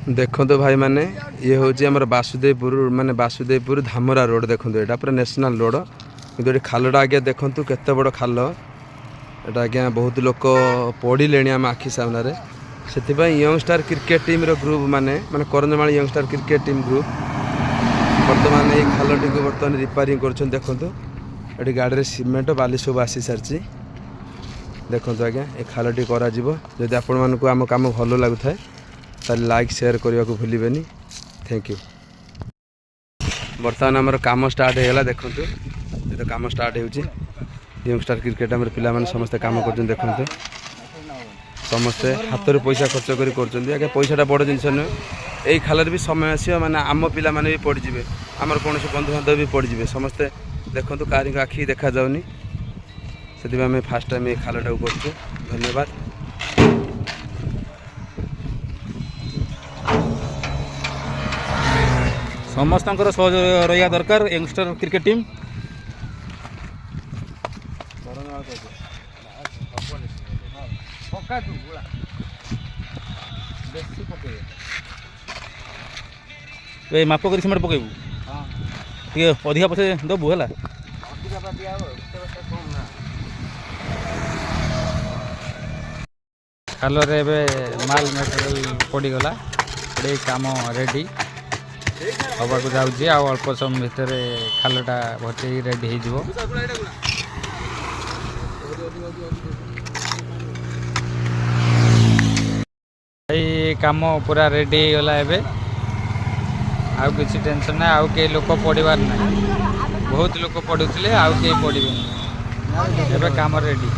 देखो भाई मैंने ये हूँ आम बासुदेवपुर माने बासुदेवपुर धामरा रोड देखो यहाँ पूरा नेशनल रोड कि खालटा आज्ञा देखूँ केत बड़ खाल एटा आज्ञा बहुत लोक पड़े आम आखि सामने से यंगस्टार क्रिकेट टीम ग्रुप माने माने करंजमाल यंगस्टार क्रिकेट टीम ग्रुप बर्तमान ये खालटी को बर्तमान रिपेयरिंग कर देखूँ ये गाड़ी में सीमेंट बाली सब आसी सारी देखो आज्ञा ये खालटी करा आपण मानक आम कम भल लगुए ताले लाइक शेयर करने को भूलें। Thank you. बर्तमान आमर कम स्टार्ट होगा देखो ये तो कम स्टार्ट हो यंगस्टार क्रिकेट आम पे समस्ते कम कर देखते समस्ते हाथ में पैसा खर्च कर पैसाटा बड़ जिनस नुहे यही खाल भी समय आसो मैंने आम पिला माने भी पड़े आमर कौन बंधु बांधव भी पड़े समस्ते देखो कार आखि देखा जाऊनी से आम फास्ट टाइम ये खालटा कर धन्यवाद। समस्त सहयोग रहा दरकार यंगस्टर क्रिकेट टीम माप कर सीमेंट पकेबू टे अधिका पैसा दबू है खाल माल मेटेरियल पड़गला ये कम रेडी हवा को जाऊँगी अल्प समय भितर खालटा भर्ती रेडी हो काम पूरा रेडी होगा एवं आउ किसी टेंशन ना आउ कई लोक पड़ार ना बहुत लोक पड़ुले आउ कई पड़े एवं काम रेडी।